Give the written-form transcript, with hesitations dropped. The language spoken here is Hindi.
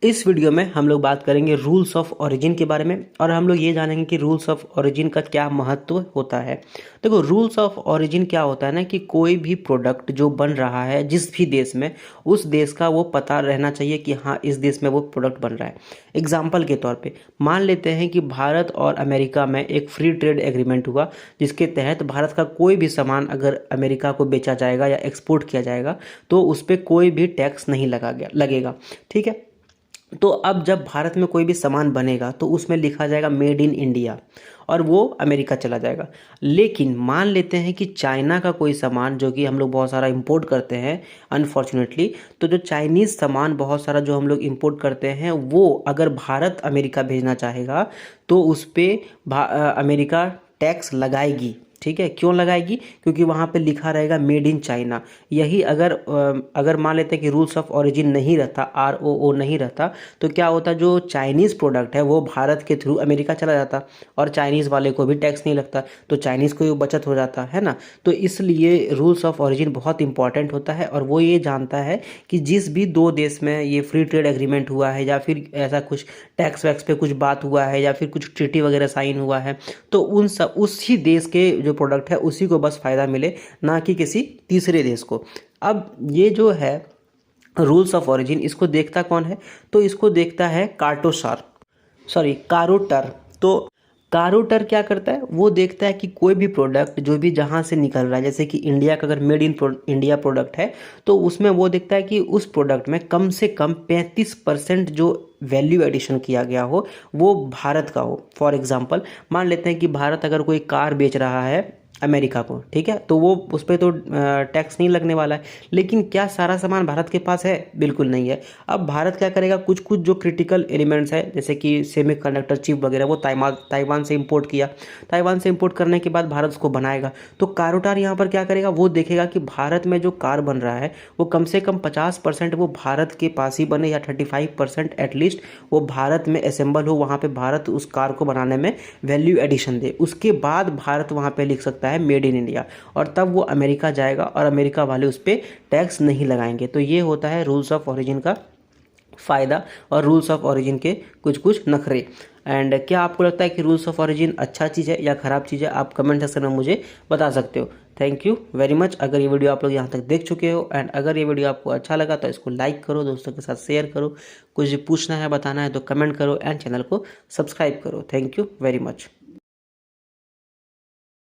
इस वीडियो में हम लोग बात करेंगे रूल्स ऑफ ओरिजिन के बारे में और हम लोग ये जानेंगे कि रूल्स ऑफ ओरिजिन का क्या महत्व होता है। देखो, रूल्स ऑफ ओरिजिन क्या होता है ना कि कोई भी प्रोडक्ट जो बन रहा है जिस भी देश में, उस देश का वो पता रहना चाहिए कि हाँ, इस देश में वो प्रोडक्ट बन रहा है। एग्जाम्पल के तौर पे मान लेते हैं कि भारत और अमेरिका में एक फ्री ट्रेड एग्रीमेंट हुआ, जिसके तहत भारत का कोई भी सामान अगर अमेरिका को बेचा जाएगा या एक्सपोर्ट किया जाएगा तो उस पर कोई भी टैक्स नहीं लगेगा। ठीक है। तो अब जब भारत में कोई भी सामान बनेगा तो उसमें लिखा जाएगा मेड इन इंडिया और वो अमेरिका चला जाएगा। लेकिन मान लेते हैं कि चाइना का कोई सामान, जो कि हम लोग बहुत सारा इंपोर्ट करते हैं अनफॉर्चुनेटली, तो जो चाइनीज़ सामान बहुत सारा जो हम लोग इंपोर्ट करते हैं वो अगर भारत अमेरिका भेजना चाहेगा तो उस पर अमेरिका टैक्स लगाएगी। ठीक है, क्यों लगाएगी? क्योंकि वहाँ पे लिखा रहेगा मेड इन चाइना। यही अगर मान लेते हैं कि रूल्स ऑफ ओरिजिन नहीं रहता, ROO नहीं रहता, तो क्या होता? जो चाइनीज़ प्रोडक्ट है वो भारत के थ्रू अमेरिका चला जाता और चाइनीज़ वाले को भी टैक्स नहीं लगता, तो चाइनीज़ को भी बचत हो जाता है ना। तो इसलिए रूल्स ऑफ ओरिजिन बहुत इंपॉर्टेंट होता है और वो ये जानता है कि जिस भी दो देश में ये फ्री ट्रेड एग्रीमेंट हुआ है या फिर ऐसा कुछ टैक्स वैक्स पे कुछ बात हुआ है या फिर कुछ ट्रीटी वगैरह साइन हुआ है, तो उन सब उसी देश के जो प्रोडक्ट है उसी को बस फ़ायदा मिले, ना कि किसी तीसरे देश को। अब ये जो है रूल्स ऑफ ओरिजिन, इसको देखता कौन है? तो इसको देखता है कारोटर। तो कारोटर क्या करता है? वो देखता है कि कोई भी प्रोडक्ट जो भी जहाँ से निकल रहा है, जैसे कि इंडिया का अगर मेड इन इंडिया प्रोडक्ट है तो उसमें वो देखता है कि उस प्रोडक्ट में कम से कम 35% जो वैल्यू एडिशन किया गया हो वो भारत का हो। फॉर एग्जांपल मान लेते हैं कि भारत अगर कोई कार बेच रहा है अमेरिका को, ठीक है, तो वो उस पर तो टैक्स नहीं लगने वाला है। लेकिन क्या सारा सामान भारत के पास है? बिल्कुल नहीं है। अब भारत क्या करेगा? कुछ कुछ जो क्रिटिकल एलिमेंट्स है जैसे कि सेमीकंडक्टर चिप वगैरह, वो ताइवान से इंपोर्ट किया। ताइवान से इंपोर्ट करने के बाद भारत उसको बनाएगा। तो कारोटार यहाँ पर क्या करेगा? वो देखेगा कि भारत में जो कार बन रहा है वो कम से कम 50% वो भारत के पास ही बने, या 35% एटलीस्ट वो भारत में असेंबल हो, वहाँ पे भारत उस कार को बनाने में वैल्यू एडिशन दे। उसके बाद भारत वहाँ पे लिख सकता है मेड इन इंडिया, और तब वो अमेरिका जाएगा और अमेरिका वाले उस पर टैक्स नहीं लगाएंगे। तो ये होता है रूल्स ऑफ ओरिजिन का फ़ायदा और रूल्स ऑफ ओरिजिन के कुछ कुछ नखरे। एंड क्या आपको लगता है कि रूल्स ऑफ ओरिजिन अच्छा चीज़ है या ख़राब चीज़ है? आप कमेंट सेक्शन में मुझे बता सकते हो। Thank you very much. अगर ये वीडियो आप लोग यहाँ तक देख चुके हो एंड अगर ये वीडियो आपको अच्छा लगा तो इसको लाइक करो, दोस्तों के साथ शेयर करो, कुछ पूछना है बताना है तो कमेंट करो एंड चैनल को सब्सक्राइब करो। Thank you very much.